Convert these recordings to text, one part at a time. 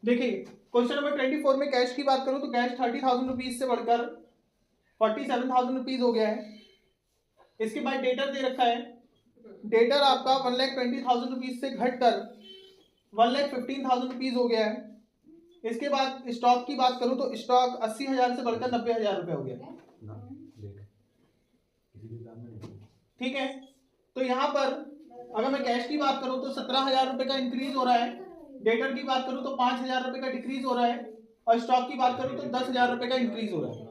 देखिए question number 24 में cash की बात करूं तो कैश 30,000 रुपीज से बढ़कर 47,000 रुपीज हो गया है। इसके बाद डेटर दे रखा है, डेटर आपका 1,20,000 रुपीज से घटकर 1,15,000 रुपीज हो गया है। इसके बाद स्टॉक की बात करूं तो स्टॉक 80,000 से बढ़कर 90,000 रुपए हो गया। ठीक है, तो यहाँ पर अगर मैं कैश की बात करूं तो 17,000 रुपए का इंक्रीज हो रहा है, डेटर की बात करूं तो 5,000 रुपए का डिक्रीज हो रहा है, और स्टॉक की बात करूं तो 10,000 रुपए का इंक्रीज हो रहा है।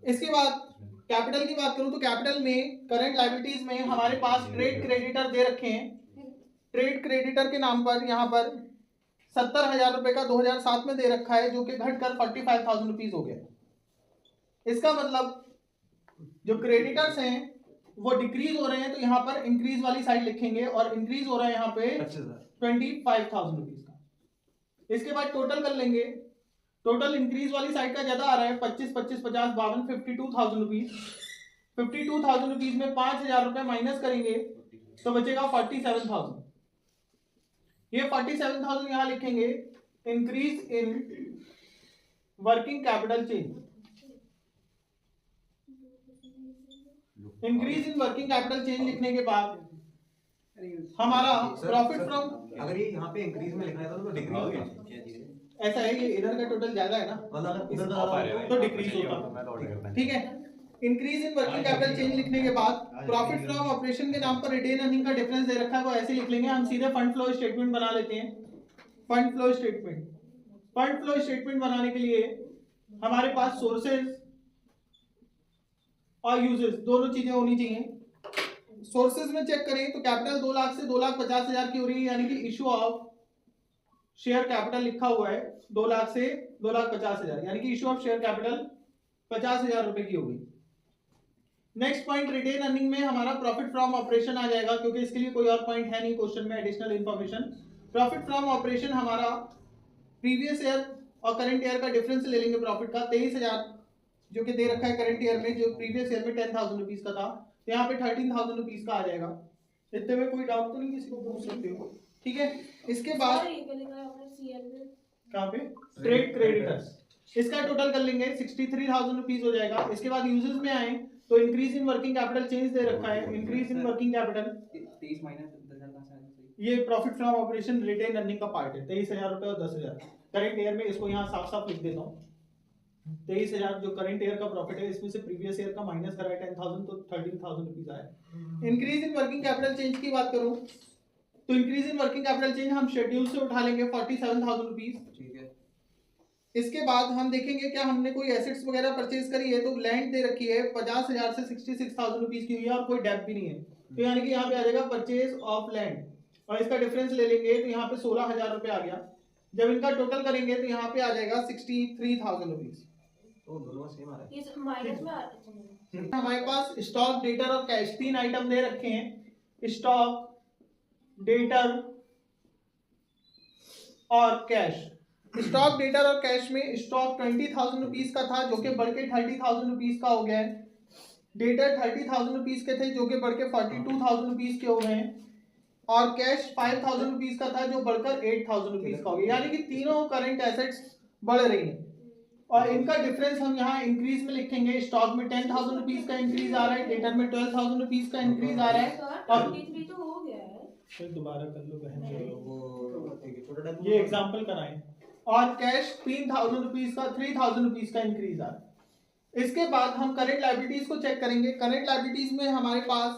इसके बाद कैपिटल की बात करूं तो कैपिटल में करंट लायबिलिटीज में हमारे पास ट्रेड क्रेडिटर दे रखे हैं। ट्रेड क्रेडिटर के नाम पर यहाँ पर 70,000 रुपए का 2007 में दे रखा है, जो कि घटकर 45,000 रुपीज हो गया। इसका मतलब जो क्रेडिटर्स हैं वो डिक्रीज हो रहे हैं, तो यहाँ पर इंक्रीज वाली साइड लिखेंगे, और इंक्रीज हो रहा है यहाँ पे 25,000 रुपीज का। इसके बाद टोटल कर लेंगे, टोटल इंक्रीज वाली साइड का ज्यादा आ रहा है, 25, 25, 50, 52, 52,000 रुपीज। 52,000 रुपीज में 5,000 रुपए माइनस करेंगे तो बचेगा 47,000। ये 47,000 यहाँ लिखेंगे increase in working capital change. Increase in working capital change लिखने के बाद हमारा प्रॉफिट फ्रॉम, अगर ये यहाँ पे इंक्रीज में लिखा है तो डिक्रीज हो गया। ऐसा है ये इधर का टोटल ज्यादा है ना, तो डिक्रीज होगा। ठीक है, increase in working capital change लिखने के बाद प्रॉफिट फ्रॉम ऑपरेशन के नाम पर रिटेन अर्निंग का डिफरेंस दे रखा है, वो ऐसे लिख लेंगे। हम सीधे फंड फ्लो स्टेटमेंट बना लेते हैं। Fund flow statement, fund flow statement बनाने के लिए हमारे पास सोर्सेज और यूजेस दोनों चीजें होनी चाहिए। सोर्सेज में चेक करें तो कैपिटल 2 लाख से 2,50,000 की हो रही है, यानी कि इशू ऑफ शेयर कैपिटल लिखा हुआ है 2 लाख से 2,50,000, यानी कि इशू ऑफ शेयर कैपिटल 50,000 रुपए की होगी। नेक्स्ट पॉइंट रिटेन अर्निंग में हमारा प्रॉफिट फ्रॉम ऑपरेशन आ जाएगा, क्योंकि इसके लिए कोई और पॉइंट है नहीं क्वेश्चन में additional information. Profit from operation हमारा प्रीवियस ईयर और करंट ईयर का डिफरेंस ले लेंगे प्रॉफिट का, 23,000 जो कि दे रखा है करंट ईयर में, जो प्रीवियस ईयर में 10,000 रुपीज का था, तो यहाँ पे 13,000 रुपीज का आ जाएगा। इतने में कोई डाउट तो नहीं, किसी को पूछ सकते हो। ठीक है, इसके बाद कहाँ पे ट्रेड क्रेडिटर्स, इसका टोटल कर लेंगे 63,000 रुपीज हो जाएगा। इसके बाद यूजेस में आए तो increase in working capital change दे रखा है, increase in working capital 23 minus 10,000 ये profit from operation retain earning का पार्ट है, 23,000 रुपए और 10,000 करंट ईयर में। इसको यहाँ साफ साफ लिख देता हूँ, 23,000 जो करंट ईयर का प्रॉफिट है, इसमें से प्रीवियस ईयर का माइनस करा है 10,000, तो 13,000 रुपीज आया। Increase in working capital change की बात करूं तो increase in working capital change हम शेड्यूल से उठा लेंगे 47,000 रुपीज। ठीक है, इसके बाद हम देखेंगे क्या हमने कोई एसेट्स वगैरह परचेज करी है, तो लैंड दे रखी है 50,000 से 66,000 रुपीज की हुई है, और कोई डेट भी नहीं है, तो यानी कि यहाँ पे आ जाएगा परचेज ऑफ लैंड, और इसका डिफरेंस ले लेंगे तो यहाँ पे 16,000 रुपए आ गया। जब इनका टोटल करेंगे तो यहाँ पे आ जाएगा 63,000 रुपीज। तो दोनों सेम आ रहा है। इस माइनस में आ रहा है। हमारे पास स्टॉक, डेटर और कैश 3 आइटम दे रखे हैं। स्टॉक, डेटर और कैश। स्टॉक, डेटर और कैश में स्टॉक 20,000 रुपीज का था, जो कि बढ़ के 30,000 रुपीज का हो गया है। डेटर 30,000 रुपीज के थे, जो कि बढ़ के 42,000 रुपीज के हो गए हैं। और कैश 5,000 रुपीज का था, जो बढ़कर 8,000 रुपीज का हो गया, यानी कि तीनों करंट एसेट्स बढ़ रही हैं। और इनका डिफरेंस हम यहाँ इंक्रीज में लिखेंगे। स्टॉक में 10,000 रुपीज का इंक्रीज आ रहा है, डेटर में 12,000 रुपीज का इंक्रीज आ रहा है। और 23 तो हो गया है, फिर दोबारा कर लो बहन, वो ये एग्जांपल कराएं। और कैश 3,000 रुपीज का 3,000 रुपीज का इंक्रीज आ रहा है। इसके बाद हम करंट लायबिलिटीज को चेक करेंगे। करंट लायबिलिटीज में हमारे पास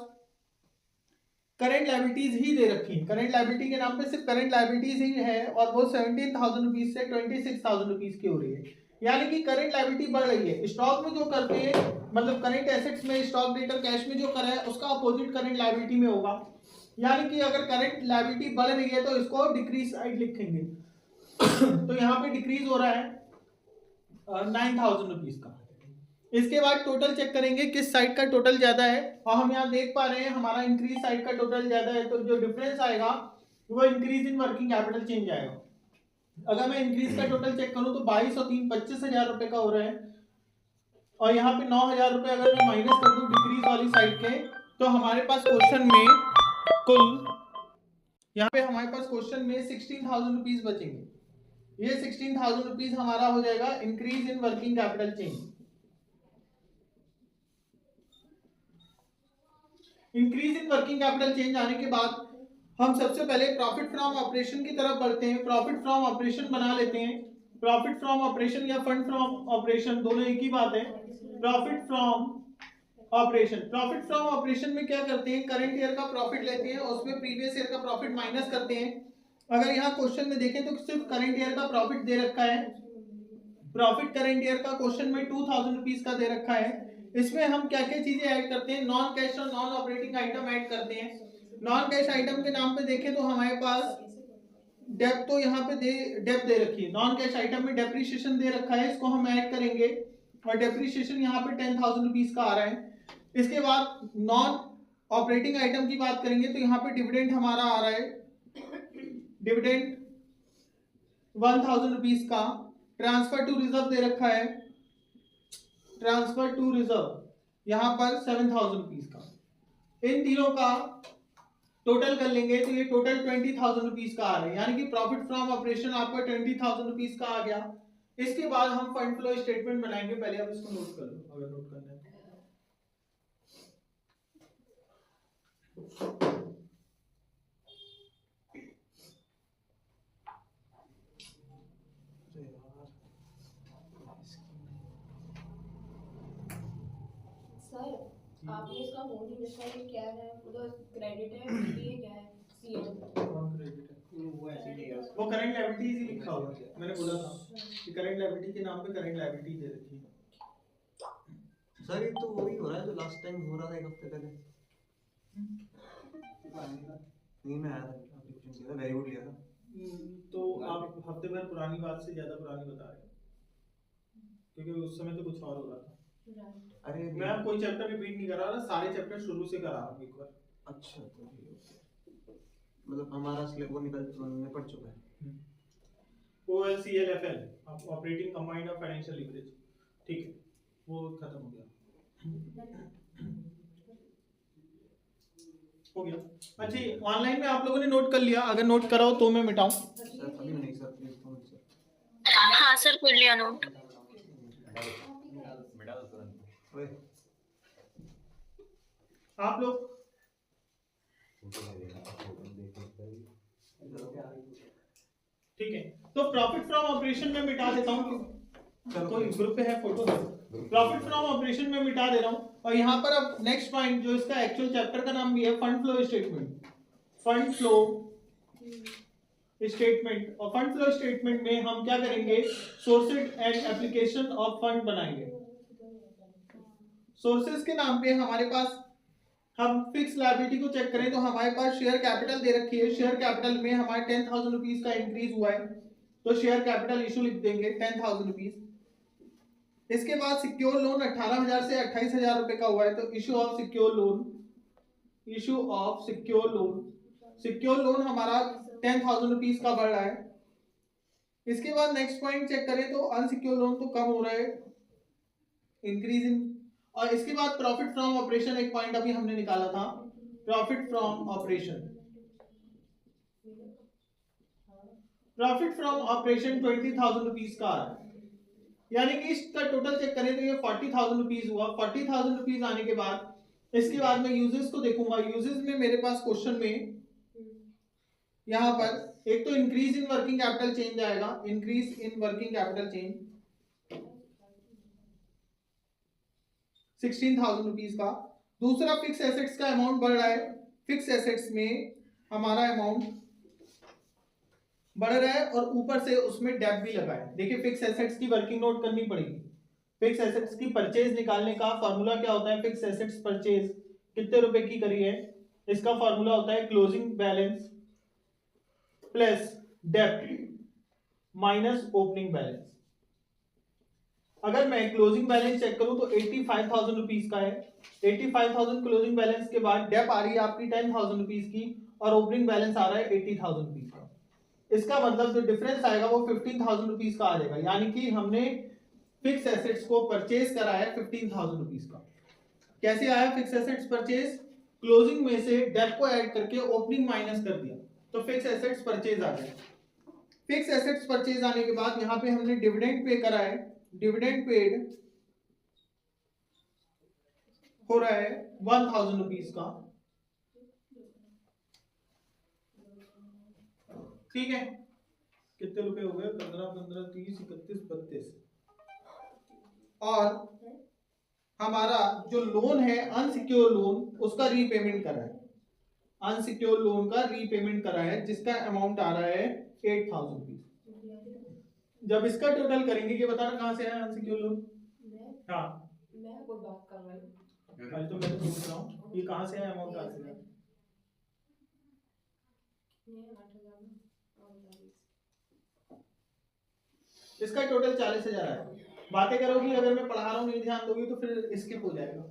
करंट लायबिलिटीज ही दे रखी है, करंट लायबिलिटी के नाम पे सिर्फ करंट लायबिलिटीज ही है, और वो 17,000 रुपीज से 26,000 रुपीज की हो रही है, यानी कि करंट लायबिलिटी बढ़ रही है। स्टॉक में जो करते हैं, मतलब करंट एसेट्स में स्टॉक, डेटर, कैश में जो करा है उसका अपोजिट करंट लायबिलिटी में होगा, यानी कि अगर करंट लायबिलिटी बढ़ रही है तो इसको डिक्रीज साइड लिखेंगे। तो यहाँ पे डिक्रीज हो रहा है 9,000 रुपीज का। इसके बाद टोटल चेक करेंगे किस साइड का टोटल ज्यादा है, और हम यहाँ देख पा रहे हैं हमारा इंक्रीज साइड का टोटल ज्यादा है, तो जो डिफरेंस आएगा वो increase in working capital change आएगा। अगर मैं इंक्रीज का टोटल चेक करूं तो 22 और 3 25,000 रुपए का हो रहा है, और यहाँ पे 9,000 रुपए अगर मैं माइनस कर दूं डिक्रीज वाली साइड के, तो हमारे पास क्वेश्चन में कुल यहाँ पे हमारे पास क्वेश्चन में 16,000 रुपीज बचेंगे। ये 16,000 रुपीज हमारा हो जाएगा increase in working capital change. Increase in working capital change आने के बाद हम सबसे पहले प्रॉफिट फ्रॉम ऑपरेशन की तरफ बढ़ते हैं। प्रॉफिट फ्रॉम ऑपरेशन बना लेते हैं। प्रॉफिट फ्रॉम ऑपरेशन या फंड फ्रॉम ऑपरेशन दोनों एक ही बात है। Profit from operation, profit from operation में क्या करते हैं, करंट ईयर का प्रॉफिट लेते हैं और उसमें प्रीवियस ईयर का प्रॉफिट माइनस करते हैं। अगर यहाँ क्वेश्चन में देखें तो सिर्फ करंट ईयर का प्रॉफिट दे रखा है। प्रॉफिट करंट ईयर का क्वेश्चन में 2,000 रुपीज का दे रखा है। इसमें हम क्या क्या चीजें ऐड करते हैं, नॉन कैश और नॉन ऑपरेटिंग आइटम ऐड करते हैं। नॉन कैश आइटम के नाम पे देखें तो हमारे पास डेप तो यहाँ पे डेप दे रखी है। नॉन कैश आइटम में डेप्रिसिएशन दे रखा है, इसको हम ऐड करेंगे और डेप्रिसिएशन यहाँ पे 10,000 रुपीज का आ रहा है। इसके बाद नॉन ऑपरेटिंग आइटम की बात करेंगे तो यहाँ पे डिविडेंड हमारा आ रहा है, डिविडेंड 1,000 रुपीज का। ट्रांसफर टू रिजर्व दे रखा है, ट्रांसफर टू रिजर्व यहाँ पर 7,000 रुपीज का। इन तीनों का टोटल कर लेंगे तो ये टोटल 20,000 रुपीज का आ रहा है, यानी कि प्रॉफिट फ्रॉम ऑपरेशन आपका 20,000 रुपीज का आ गया। इसके बाद हम फंड फ्लो स्टेटमेंट बनाएंगे। पहले आप इसको नोट कर लो अगर नोट करना है। सर आपने इसका मोड इंडस्ट्री क्या है, उधर क्रेडिट है, ये क्या है, सीएल कौन क्रेडिट है? वो ऐसे ही देगा वो करंट लायबिलिटीज ही लिखा हुआ है। मैंने बोला था कि करंट लायबिलिटी के नाम पे करंट लायबिलिटी दे रखी है। सर ये तो वही हो रहा है जो लास्ट टाइम हो रहा था एक हफ्ते पहले। नहीं मैं आया था, आपने क्वेश्चन किया था, वेरी गुड लिया था। तो आप हफ्ते भर पुरानी बात से ज्यादा पुरानी बता रहे हैं, क्योंकि उस समय तो कुछ और हो रहा था। अरे मैं अब कोई चैप्टर रिपीट नहीं करा रहा, सारे चैप्टर शुरू से करा रहा हूँ एक बार। अच्छा तो मतलब हमारा सिलेबस निपट चुका है। OLCLFL operating combined of financial leverage, ठीक है, वो खत्म हो गया। हो गया। अच्छा, ऑनलाइन में आप लोगों ने नोट कर लिया? अगर नोट कराओ तो मैं मिटाऊं। सर अभी नहीं सर, प्लीज फोन सर। हाँ सर, कर लिया नोट। ओए आप लोग ठीक है, तो प्रॉफिट फ्रॉम ऑपरेशन में मिटा देता हूँ। कोई ग्रुप पे है फोटो, प्रॉफिट फ्रॉम ऑपरेशन में मिटा दे रहा हूँ। और यहाँ पर अब नेक्स्ट पॉइंट जो इसका एक्चुअल चैप्टर का नाम भी है, fund flow statement. Fund flow statement, और फंड फ्लो स्टेटमेंट में हम क्या करेंगे, sources and application of fund बनाएंगे। सोर्सेज के नाम पे हमारे पास, हम फिक्स लायबिलिटी को चेक करें तो हमारे पास शेयर कैपिटल दे रखी है। शेयर कैपिटल में हमारे 10,000 रुपीज का इंक्रीज हुआ है, तो शेयर कैपिटल इशू लिख देंगे 10,000 रुपीज। इसके बाद सिक्योर लोन 18,000 से 28,000 रुपए का हुआ है, तो issue of secure loan, issue of secure loan, secure loan हमारा 10,000 रुपीज का बढ़ रहा है। इसके बाद नेक्स्ट पॉइंट चेक करें तो अनसिक्योर लोन तो कम हो रहा है, इंक्रीज इन। और इसके बाद प्रॉफिट फ्रॉम ऑपरेशन, एक पॉइंट अभी हमने निकाला था, profit from operation, profit from operation 20,000 rupees का आ रहा है, यानी कि इसका टोटल चेक करें तो ये 40,000 रुपीज हुआ। 40,000 रुपीज आने के बाद इसके बाद मैं यूजेस को देखूंगा। यूजेस में मेरे पास क्वेश्चन में यहाँ पर एक तो increase in working capital change आएगा, increase in working capital change 16,000 rupees का। दूसरा फिक्स एसेट्स का अमाउंट बढ़ रहा है, फिक्स एसेट्स में हमारा अमाउंट बढ़ रहा है और ऊपर से उसमें डेब्ट भी लगा है। देखिए फिक्स एसेट्स की वर्किंग नोट करनी पड़ेगी। फिक्स एसेट्स की परचेज निकालने का फॉर्मूला क्या होता है, फिक्स एसेट्स परचेज कितने रुपए की करी है, इसका फॉर्मूला होता है क्लोजिंग बैलेंस प्लस डेब्ट माइनस ओपनिंग बैलेंस। अगर मैं क्लोजिंग बैलेंस चेक करूं तो 85,000 रुपीज का है। 85,000 क्लोजिंग बैलेंस के बाद डेप आ रही है आपकी 10,000 रुपीज की और ओपनिंग बैलेंस आ रहा है 80,000 रुपीज का। इसका मतलब जो डिफरेंस आएगा वो 15,000 रुपीज का आ जाएगा, यानी कि हमने फिक्स एसेट्स को परचेज करा है 15,000 रुपीज का। कैसे आया फिक्स एसेट्स परचेज, क्लोजिंग में से डेप को ऐड करके ओपनिंग माइनस कर दिया तो फिक्स एसेट्स परचेज आ गया। फिक्स एसेट्स परचेज आने के बाद यहाँ पे हमने डिविडेंड पे करा है, डिविडेंड पेड हो रहा है 1000 रुपीज का, ठीक है। कितने रुपए हो गए? 15 15 30 31 32। और हमारा जो लोन है अनसिक्योर लोन, उसका रीपेमेंट करा है, अनसिक्योर लोन का रीपेमेंट करा है, जिसका अमाउंट आ रहा है 8000 रुपीज। जब इसका टोटल करेंगे कि बताना कहाँ से आया अनसिक्योर लोन? हाँ मैं कोई बात कर रही हूँ। अरे तो मैं तो पूछ रहा हूँ ये कहाँ से आया, अमाउंट कहाँ से आया? इसका टोटल 40,000 है। बातें करोगी, अगर मैं पढ़ा रहा हूँ नहीं ध्यान दोगी तो फिर स्किप हो जाएगा।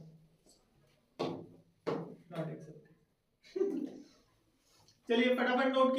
Not accepted. चलिए फटाफट नोट